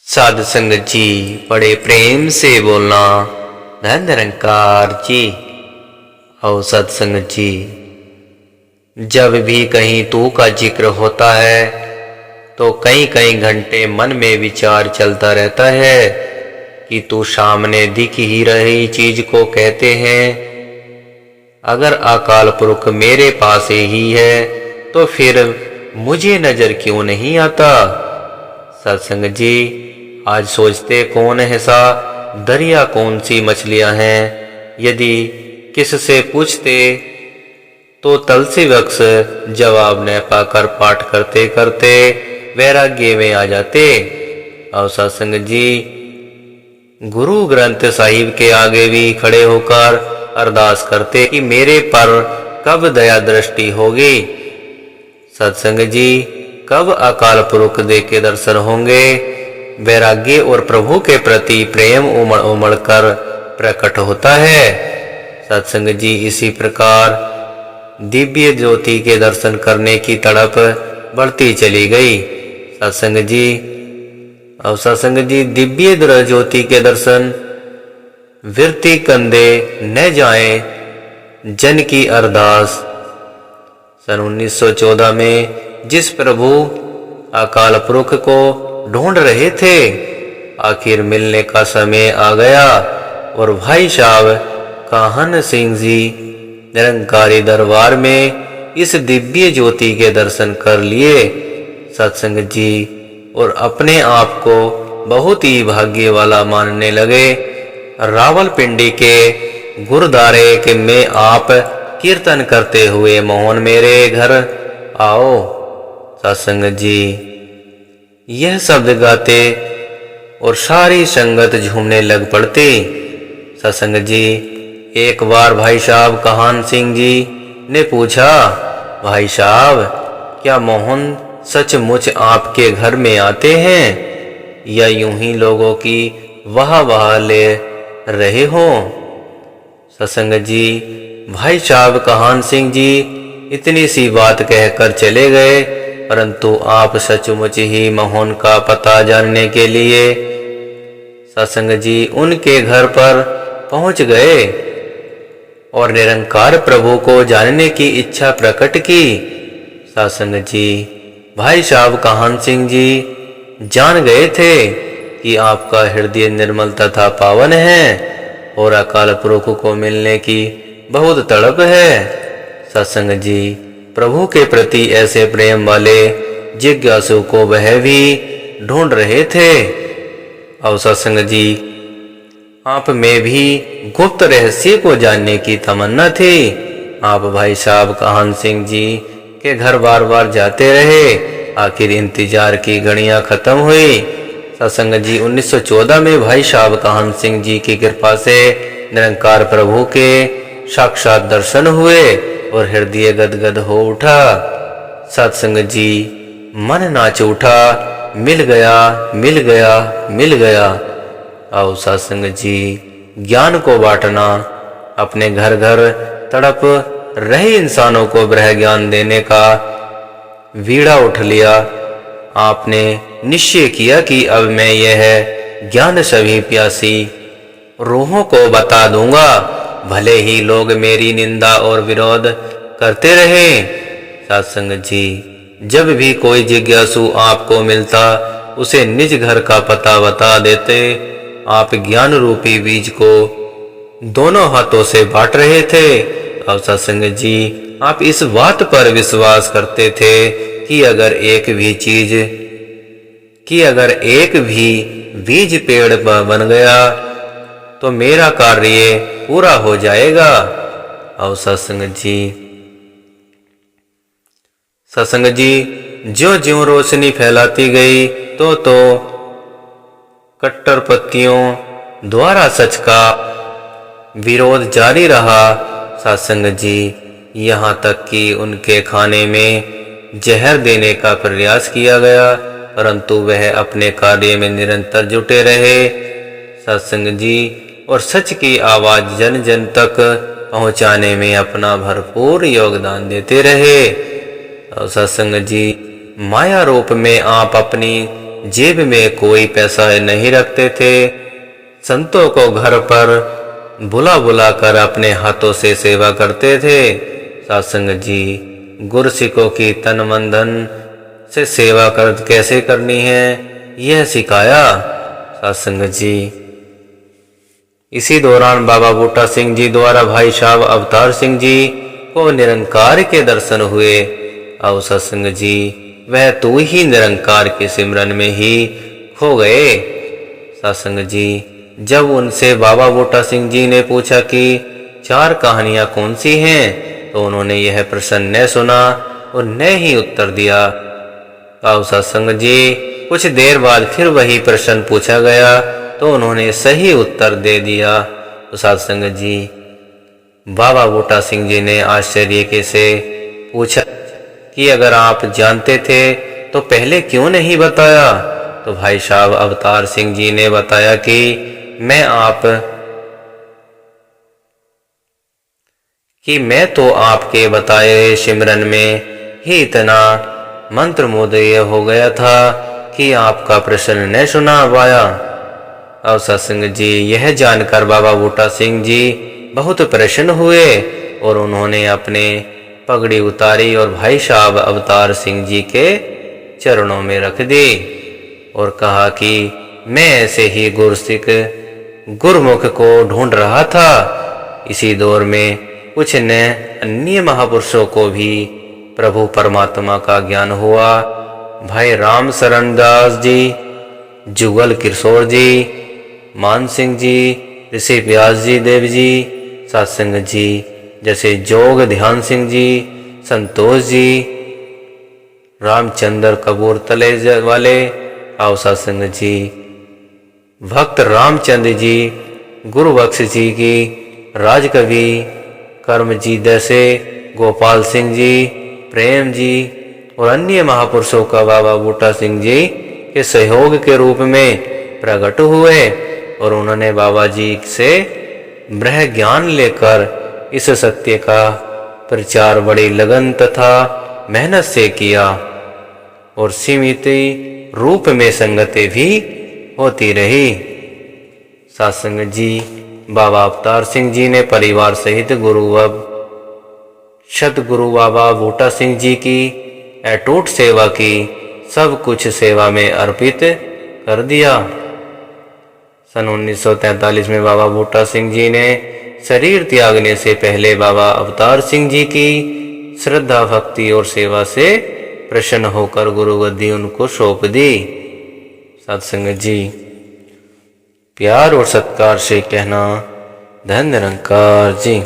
साधु संगत जी बड़े प्रेम से बोलना। धन निरंकार जी। और सत्संगत जी, जब भी कहीं तू का जिक्र होता है तो कई कई घंटे मन में विचार चलता रहता है कि तू सामने दिख ही रही चीज को कहते हैं। अगर अकाल पुरख मेरे पास ही है तो फिर मुझे नजर क्यों नहीं आता। सत्संग जी, आज सोचते कौन है सा दरिया कौन सी मछलियां हैं। यदि किससे पूछते तो तल से वक्स जवाब न पाकर पाठ करते करते वैराग्य में आ जाते। और सत्संग जी, गुरु ग्रंथ साहिब के आगे भी खड़े होकर अरदास करते कि मेरे पर कब दया दृष्टि होगी। सत्संग जी, कब अकाल पुरख दे के दर्शन होंगे। वैराग्य और प्रभु के प्रति प्रेम उमड़ उमड़ कर प्रकट होता है। सत्संग जी, इसी प्रकार दिव्य ज्योति के दर्शन करने की तड़प बढ़ती चली गई। सत्संग जी, और सत्संग जी, दिव्य ज्योति के दर्शन वृत्ति कंधे न जाए जन की अरदास। सन 1914 में जिस प्रभु अकाल पुरख को ढूंढ रहे थे, आखिर मिलने का समय आ गया और भाई साहब काहन सिंह जी निरंकारी दरबार में इस दिव्य ज्योति के दर्शन कर लिए। सत्संग जी, और अपने आप को बहुत ही भाग्य वाला मानने लगे। रावलपिंडी के गुरुद्वारे के में आप कीर्तन करते हुए मोहन मेरे घर आओ। सत्संग जी, यह शब्द गाते और सारी संगत झूमने लग पड़ती। सत्संग जी, एक बार भाई साहब काहन सिंह जी ने पूछा, भाई साहब क्या मोहन सचमुच आपके घर में आते हैं या यूं ही लोगों की वाह वाह ले रहे हो। सत्संग जी, भाई साहब काहन सिंह जी इतनी सी बात कहकर चले गए, परंतु आप सचमुच ही मोहन का पता जानने के लिए सत्संग जी उनके घर पर पहुंच गए और निरंकार प्रभु को जानने की इच्छा प्रकट की। सत्संग जी, भाई साहब काहन सिंह जी जान गए थे कि आपका हृदय निर्मल तथा पावन है और अकाल पुरख को मिलने की बहुत तड़प है। सत्संग जी, प्रभु के प्रति ऐसे प्रेम वाले जिज्ञासु को वह भी ढूंढ रहे थे। और सत्संग जी, आप में भी गुप्त रहस्य को जानने की तमन्ना थी। आप भाई साहब काहन सिंह जी के घर बार बार जाते रहे। आखिर इंतजार की घड़ियां खत्म हुई। सत्संग जी, 1914 में भाई साहब काहन सिंह जी की कृपा से निरंकार प्रभु के साक्षात दर्शन हुए और हृदय गदगद हो उठा। सत्संग जी, मन नाच उठा, मिल गया मिल गया मिल गया। और सत्संग जी, ज्ञान को बांटना, अपने घर घर तड़प रहे इंसानों को ब्रह्म ज्ञान देने का वीड़ा उठ लिया। आपने निश्चय किया कि अब मैं यह ज्ञान सभी प्यासी रूहों को बता दूंगा, भले ही लोग मेरी निंदा और विरोध करते रहे। सत्संग जी, जब भी कोई जिज्ञासु आपको मिलता उसे निज घर का पता बता देते। आप ज्ञान रूपी बीज को दोनों हाथों से बांट रहे थे। और सत्संग जी, आप इस बात पर विश्वास करते थे कि अगर एक भी बीज पेड़ बन गया तो मेरा कार्य पूरा हो जाएगा। और सत्संग जी, ज्यों ज्यों रोशनी फैलाती गई तो कट्टरपंथियों द्वारा सच का विरोध जारी रहा। सत्संग जी, यहाँ तक कि उनके खाने में जहर देने का प्रयास किया गया, परंतु वह अपने कार्य में निरंतर जुटे रहे। सत्संग जी, और सच की आवाज जन जन तक पहुंचाने में अपना भरपूर योगदान देते रहे। और सत्संग जी, माया रूप में आप अपनी जेब में कोई पैसा नहीं रखते थे। संतों को घर पर बुला बुला कर अपने हाथों से सेवा करते थे। सत्संग जी, गुरसिकों की तन मन धन से सेवा कैसे करनी है, यह सिखाया सत्संग जी। इसी दौरान बाबा बूटा सिंह जी द्वारा भाई साहब अवतार सिंह जी को निरंकार के दर्शन हुए। और सत्संग जी, वह तू ही निरंकार के सिमरन में ही खो गए। सत्संग जी, जब उनसे बाबा बूटा सिंह जी ने पूछा कि 4 कहानियां कौन सी हैं, तो उन्होंने यह प्रश्न न सुना और न ही उत्तर दिया। और सत्संग जी, कुछ देर बाद फिर वही प्रश्न पूछा गया तो उन्होंने सही उत्तर दे दिया। तो सत्संग जी, बाबा बूटा सिंह जी ने आश्चर्य से पूछा कि अगर आप जानते थे तो पहले क्यों नहीं बताया। तो भाई साहब अवतार सिंह जी ने बताया कि मैं तो आपके बताए सिमरन में ही इतना मंत्रमुग्ध हो गया था कि आपका प्रश्न न सुना पाया। और सत्संग जी, यह जानकर बाबा बूटा सिंह जी बहुत प्रसन्न हुए और उन्होंने अपने पगड़ी उतारी और भाई साहब अवतार सिंह जी के चरणों में रख दी और कहा कि मैं ऐसे ही गुरसिक गुरमुख को ढूंढ रहा था। इसी दौर में कुछ अन्य महापुरुषों को भी प्रभु परमात्मा का ज्ञान हुआ। भाई राम शरण दास जी, जुगल किशोर जी, मान सिंह जी, ऋषि व्यास जी देव जी, सत्संग जी जैसे जोग ध्यान सिंह जी, संतोष जी, रामचंद्र कपूर तले वाले, और सत्संग जी भक्त रामचंद्र जी, गुरुबख्श जी की राजकवि कर्मजीत जैसे, गोपाल सिंह जी, प्रेम जी और अन्य महापुरुषों का बाबा बूटा सिंह जी के सहयोग के रूप में प्रकट हुए और उन्होंने बाबा जी से ब्रह्म ज्ञान लेकर इस सत्य का प्रचार बड़ी लगन तथा मेहनत से किया और सीमित रूप में संगतें भी होती रही। सत्संग जी, बाबा अवतार सिंह जी ने परिवार सहित सतगुरु बाबा बूटा सिंह जी की अटूट सेवा की, सब कुछ सेवा में अर्पित कर दिया। सन 1943 में बाबा बूटा सिंह जी ने शरीर त्यागने से पहले बाबा अवतार सिंह जी की श्रद्धा भक्ति और सेवा से प्रसन्न होकर गुरु गद्दी उनको सौंप दी। सत्संग जी, प्यार और सत्कार से कहना, धन निरंकार जी।